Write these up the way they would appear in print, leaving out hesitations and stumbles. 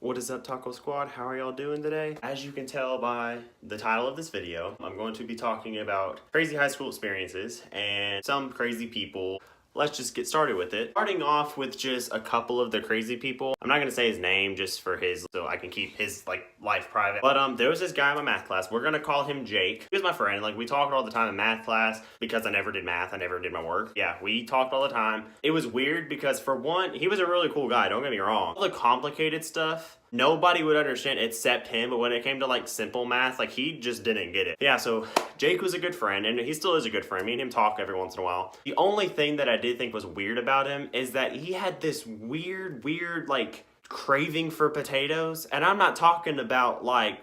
What is up, Taco Squad? How are y'all doing today? As you can tell by the title of this video, I'm going to be talking about crazy high school experiences and some crazy people. Let's just get started with it. Starting off with just a couple of the crazy people. I'm not gonna say his name just for so I can keep his life private. But there was this guy in my math class. We're gonna call him Jake. He was my friend. We talked all the time in math class because I never did math. I never did my work. Yeah, we talked all the time. It was weird because for one, he was a really cool guy. Don't get me wrong. All the complicated stuff, nobody would understand except him, but when it came to simple math, he just didn't get it. Yeah, so Jake was a good friend, and he still is a good friend. Me and him talk every once in a while. The only thing that I did think was weird about him is that he had this weird, craving for potatoes. And I'm not talking about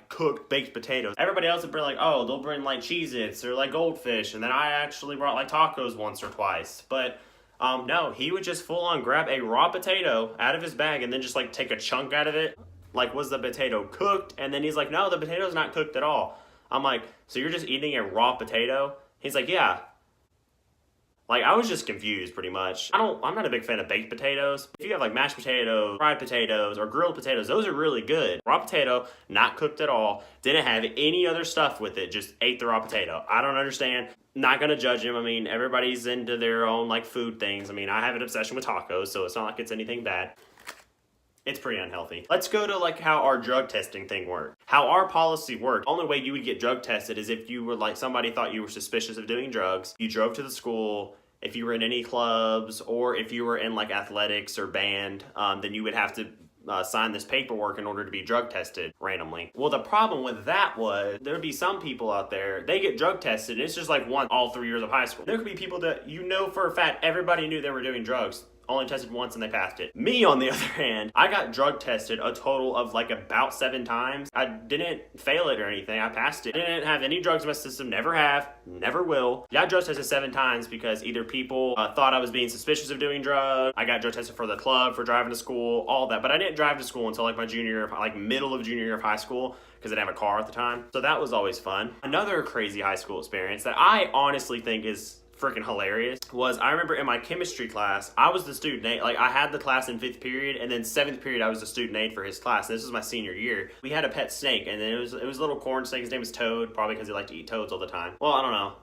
cooked baked potatoes. Everybody else would bring oh, they'll bring Cheez-Its or goldfish, and then I actually brought tacos once or twice. But no, he would just full on grab a raw potato out of his bag and then just take a chunk out of it. Was the potato cooked? And then he's like, no, the potato's not cooked at all. I'm like, so you're just eating a raw potato? He's like, yeah. I was just confused pretty much. I'm not a big fan of baked potatoes. If you have mashed potatoes, fried potatoes, or grilled potatoes, those are really good. Raw potato, not cooked at all, didn't have any other stuff with it, just ate the raw potato. I don't understand. Not gonna judge him. Everybody's into their own food things. I have an obsession with tacos, so it's not like it's anything bad. It's pretty unhealthy. Let's go to how our drug testing thing worked. How our policy worked. The only way you would get drug tested is if you were somebody thought you were suspicious of doing drugs. You drove to the school. If you were in any clubs or if you were in athletics or band, then you would have to sign this paperwork in order to be drug tested randomly. Well, the problem with that was there would be some people out there, they get drug tested and it's just one all 3 years of high school. There could be people that for a fact everybody knew they were doing drugs, only tested once and they passed it. Me, on the other hand, I got drug tested a total of about 7 times. I didn't fail it or anything. I passed it. I didn't have any drugs in my system. Never have. Never will. I got drug tested 7 times because either people thought I was being suspicious of doing drugs. I got drug tested for the club, for driving to school, all that. But I didn't drive to school until my junior, middle of junior year of high school, because I didn't have a car at the time. So that was always fun. Another crazy high school experience that I honestly think is freaking hilarious was I remember in my chemistry class, I was the student aide. I had the class in 5th period, and then 7th period I was the student aide for his class. This was my senior year. We had a pet snake, and then it was a little corn snake. His name was Toad, probably because he liked to eat toads all the time. Well, I don't know.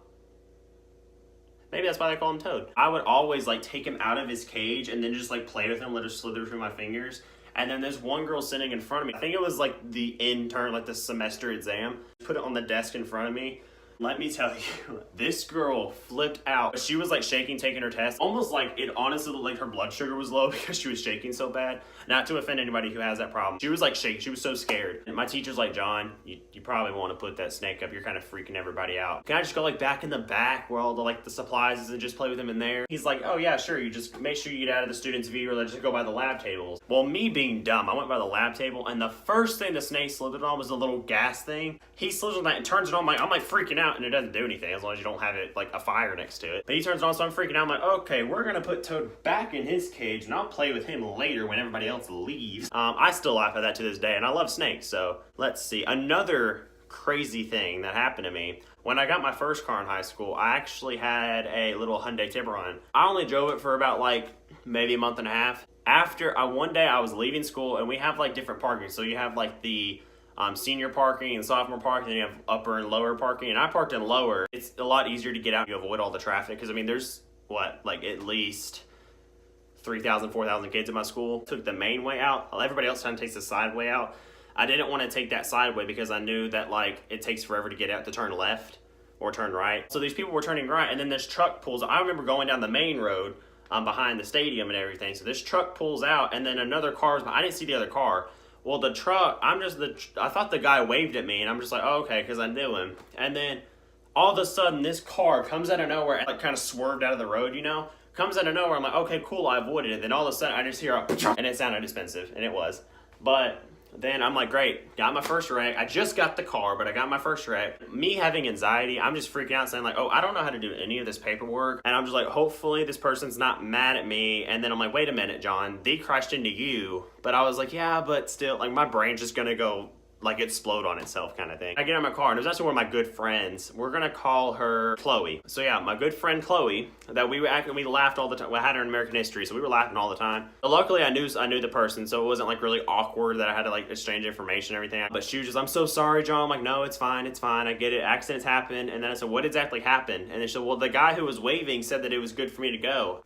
Maybe that's why they call him Toad. I would always take him out of his cage and then just play with him, let it slither through my fingers. And then there's one girl sitting in front of me. I think it was the intern, the semester exam. Put it on the desk in front of me. Let me tell you, this girl flipped out. She was shaking, taking her test. Almost it honestly looked like her blood sugar was low because she was shaking so bad. Not to offend anybody who has that problem. She was shaking, she was so scared. And my teacher's John, you probably want to put that snake up. You're kind of freaking everybody out. Can I just go back in the back where all the supplies is and just play with him in there? He's like, oh yeah, sure. You just make sure you get out of the student's view or just go by the lab tables. Well, me being dumb, I went by the lab table and the first thing the snake slipped on was a little gas thing. He slips on that and turns it on. I'm freaking out. And it doesn't do anything as long as you don't have it a fire next to it. But he turns it on, so I'm freaking out. I'm like, okay, we're gonna put Toad back in his cage and I'll play with him later when everybody else leaves. I still laugh at that to this day, and I love snakes. So let's see. Another crazy thing that happened to me when I got my first car in high school. I actually had a little Hyundai Tiburon. I only drove it for about maybe a month and a half. After one day I was leaving school, and we have different parking. So you have the senior parking and sophomore parking, then you have upper and lower parking, and I parked in lower. It's a lot easier to get out. You avoid all the traffic because there's at least 3,000, 4,000 kids at my school. Took the main way out. Everybody else kind of takes the side way out. I didn't want to take that side way because I knew that it takes forever to get out to turn left or turn right. So these people were turning right, and then this truck pulls. I remember going down the main road behind the stadium and everything. So this truck pulls out, and then another car. I didn't see the other car. Well, the truck, I thought the guy waved at me, and I'm just oh, okay, because I knew him. And then all of a sudden, this car comes out of nowhere, kind of swerved out of the road, Comes out of nowhere. I'm okay, cool, I avoided it. Then all of a sudden, I just hear and it sounded expensive, and it was. But then I'm great, got my first wreck. I just got the car, but I got my first wreck. Me having anxiety, I'm just freaking out saying oh, I don't know how to do any of this paperwork. And I'm just hopefully this person's not mad at me. And then I'm wait a minute, John, they crashed into you. But I was yeah, but still, my brain's just gonna go like explode on itself kind of thing. I get in my car, and it was actually one of my good friends. We're gonna call her Chloe. So yeah, my good friend Chloe, that we laughed all the time. I had her in American history, so we were laughing all the time. But luckily I knew the person, so it wasn't like really awkward that I had to like exchange information and everything. But she was just, I'm so sorry, John. I'm like, no, it's fine, I get it. Accidents happen. And then I said, what exactly happened? And they said, well, the guy who was waving said that it was good for me to go.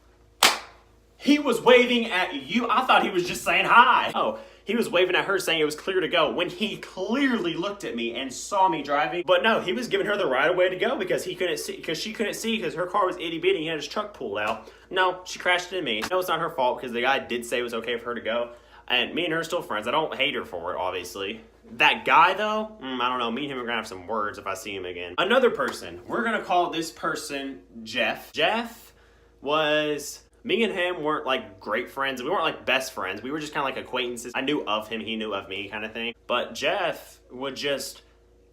He was waving at you. I thought he was just saying hi. Oh, he was waving at her saying it was clear to go when he clearly looked at me and saw me driving. But no, he was giving her the right of way to go because she couldn't see because her car was itty bitty. He had his truck pulled out. No, she crashed into me. No, it's not her fault because the guy did say it was okay for her to go. And me and her are still friends. I don't hate her for it, obviously. That guy, though, I don't know. Me and him are going to have some words if I see him again. Another person. We're going to call this person Jeff. Jeff was... Me and him weren't like great friends. We weren't like best friends. We were just kind of like acquaintances. I knew of him. He knew of me kind of thing. But Jeff would just,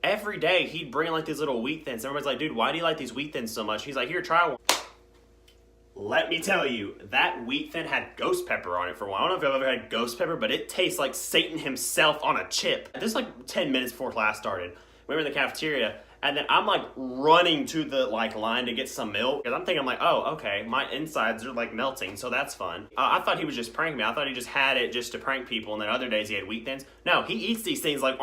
every day, he'd bring like these little wheat thins. Everybody's like, dude, why do you like these wheat thins so much? He's like, here, try one. Let me tell you, that wheat thin had ghost pepper on it for a while. I don't know if I've ever had ghost pepper, but it tastes like Satan himself on a chip. This is like 10 minutes before class started. We were in the cafeteria. And then I'm like running to the like line to get some milk. Because I'm thinking, like, oh, okay, my insides are like melting, so that's fun. I thought he was just pranking me. I thought he just had it just to prank people. And then other days he had wheat thins. No, he eats these things like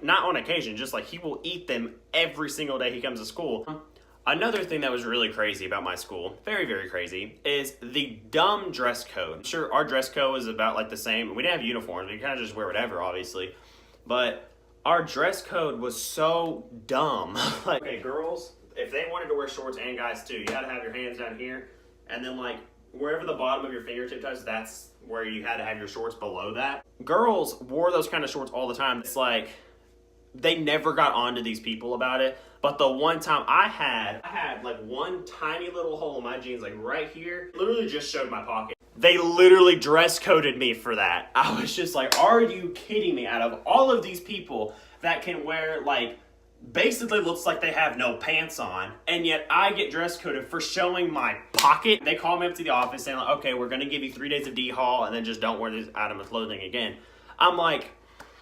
not on occasion, just like he will eat them every single day he comes to school. Another thing that was really crazy about my school, very, very crazy, is the dumb dress code. I'm sure our dress code was about like the same. We didn't have uniforms. We kind of just wear whatever, obviously. But our dress code was so dumb. Like, okay, girls, if they wanted to wear shorts, and guys too, you had to have your hands down here, and then like wherever the bottom of your fingertip touches, that's where you had to have your shorts below that. Girls wore those kind of shorts all the time. It's like they never got on to these people about it. But the one time I had like one tiny little hole in my jeans, like right here, literally just showed my pocket. They literally dress coded me for that. I was just like, are you kidding me? Out of all of these people that can wear like, basically looks like they have no pants on, and yet I get dress coded for showing my pocket. They call me up to the office saying like, okay, we're gonna give you 3 days of D-Hall and then just don't wear this item of clothing again. I'm like,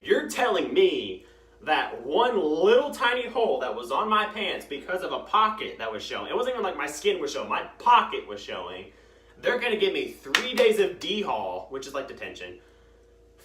you're telling me that one little tiny hole that was on my pants because of a pocket that was showing, it wasn't even like my skin was showing, my pocket was showing. They're gonna give me 3 days of D-Hall, which is like detention,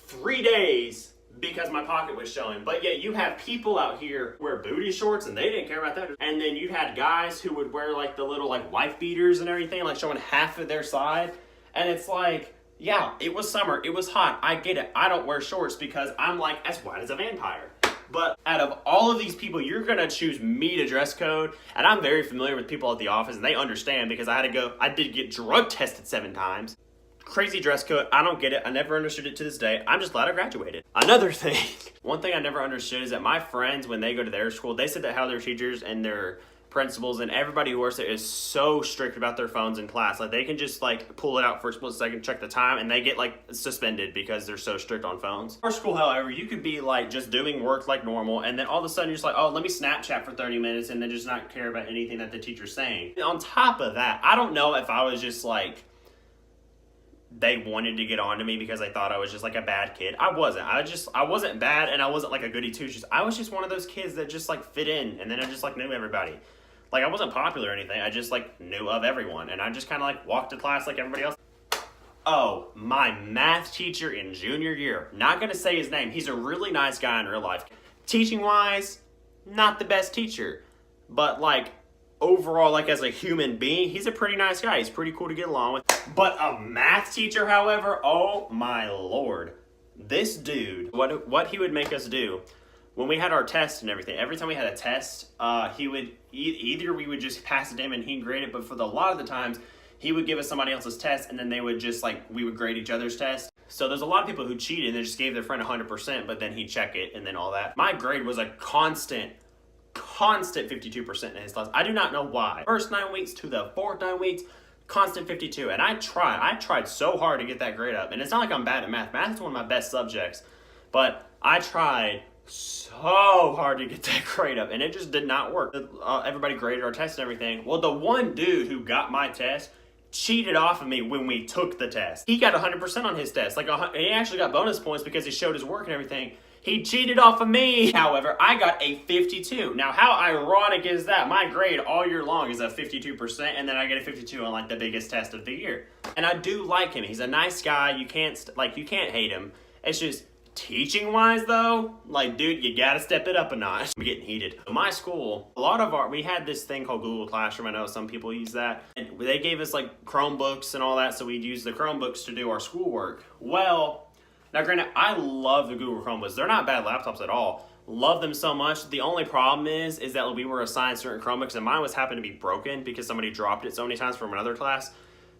3 days because my pocket was showing. But yet you have people out here wear booty shorts and they didn't care about that. And then you had guys who would wear like the little like wife beaters and everything, like showing half of their side. And it's like, yeah, it was summer, it was hot, I get it. I don't wear shorts because I'm like as white as a vampire. But out of all of these people, you're gonna choose me to dress code. And I'm very familiar with people at the office and they understand because I did get drug tested 7 times. Crazy dress code, I don't get it. I never understood it to this day. I'm just glad I graduated. Another thing, one thing I never understood is that my friends, when they go to their school, they said that how their teachers and their principals and everybody who works there is so strict about their phones in class. Like they can just like pull it out for a split second, check the time, and they get like suspended because they're so strict on phones. Our school, however, you could be like just doing work like normal, and then all of a sudden you're just like, oh, let me Snapchat for 30 minutes and then just not care about anything that the teacher's saying. And on top of that, I don't know if I was just like, they wanted to get on to me because they thought I was just like a bad kid. I wasn't. I wasn't bad and I wasn't like a goody two-shoes. I was just one of those kids that just like fit in and then I just like knew everybody. Like I wasn't popular or anything. I just like knew of everyone and I just kind of like walked to class like everybody else. Oh, my math teacher in junior year. Not gonna say his name. He's a really nice guy in real life. Teaching wise, not the best teacher. But like overall, like as a human being, he's a pretty nice guy. He's pretty cool to get along with. But a math teacher, however, oh my lord. This dude, what he would make us do when we had our test and everything, every time we had a test, he would, either we would just pass it to him and he'd grade it, but for a lot of the times, he would give us somebody else's test and then they would just like, we would grade each other's test. So there's a lot of people who cheated and they just gave their friend 100%, but then he'd check it and then all that. My grade was a constant 52% in his class. I do not know why. First 9 weeks to the fourth 9 weeks, constant 52. And I tried so hard to get that grade up. And it's not like I'm bad at math. Math is one of my best subjects. But I tried so hard to get that grade up and it just did not work. Everybody graded our tests and everything. Well, the one dude who got my test cheated off of me when we took the test. He got 100% on his test. Like he actually got bonus points because he showed his work and everything. He cheated off of me. However, I got a 52. Now, how ironic is that? My grade all year long is a 52%, and then I get a 52 on like the biggest test of the year. And I do like him. He's a nice guy. You can't hate him. It's just teaching-wise, though, like, dude, you gotta step it up a notch. I'm getting heated. My school, we had this thing called Google Classroom. I know some people use that. And they gave us, like, Chromebooks and all that, so we'd use the Chromebooks to do our schoolwork. Well, now, granted, I love the Google Chromebooks. They're not bad laptops at all. Love them so much. The only problem is that we were assigned certain Chromebooks, and mine happened to be broken because somebody dropped it so many times from another class.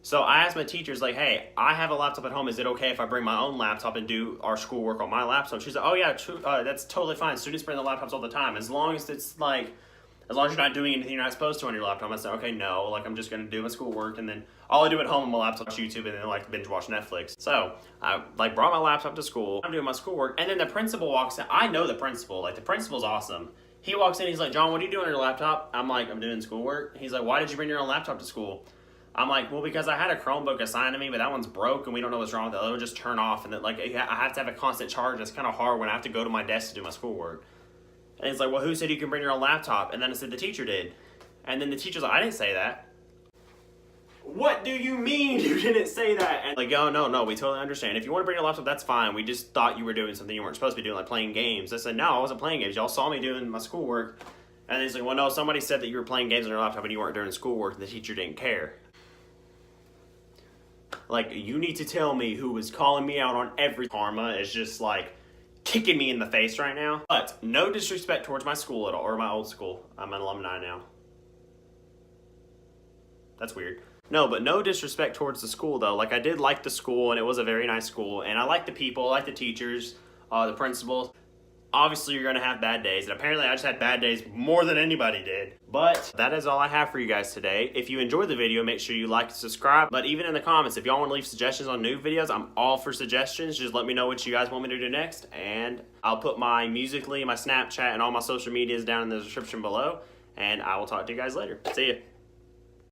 So I asked my teachers, like, hey, I have a laptop at home. Is it okay if I bring my own laptop and do our schoolwork on my laptop? She said, oh, yeah, that's totally fine. Students bring their laptops all the time. As long as you're not doing anything you're not supposed to on your laptop. I said, okay, no, like, I'm just going to do my schoolwork, and then all I do at home on my laptop is YouTube, and then, like, binge watch Netflix. So I, like, brought my laptop to school. I'm doing my schoolwork, and then the principal walks in. I know the principal. Like, the principal's awesome. He walks in, he's like, John, what are you doing on your laptop? I'm like, I'm doing schoolwork. He's like, why did you bring your own laptop to school? I'm like, well, because I had a Chromebook assigned to me, but that one's broke, and we don't know what's wrong with it. It'll just turn off, and I have to have a constant charge. It's kind of hard when I have to go to my desk to do my schoolwork. And he's like, well, who said you can bring your own laptop? And then I said, the teacher did. And then the teacher's like, I didn't say that. What do you mean you didn't say that? And like, oh, no, we totally understand. If you want to bring your laptop, that's fine. We just thought you were doing something you weren't supposed to be doing, like playing games. I said, no, I wasn't playing games. Y'all saw me doing my schoolwork. And he's like, well, no, somebody said that you were playing games on your laptop and you weren't doing schoolwork, and the teacher didn't care. Like, you need to tell me who was calling me out on every karma is just, like, kicking me in the face right now. But no disrespect towards my school at all, or my old school. I'm an alumni now. That's weird. No, but no disrespect towards the school, though. Like, I did like the school, and it was a very nice school. And I like the people, I like the teachers, the principals. Obviously, you're going to have bad days, and apparently I just had bad days more than anybody did. But that is all I have for you guys today. If you enjoyed the video, make sure you like and subscribe. But even in the comments, if y'all want to leave suggestions on new videos, I'm all for suggestions. Just let me know what you guys want me to do next, and I'll put my Musical.ly, my Snapchat, and all my social medias down in the description below, and I will talk to you guys later. See ya.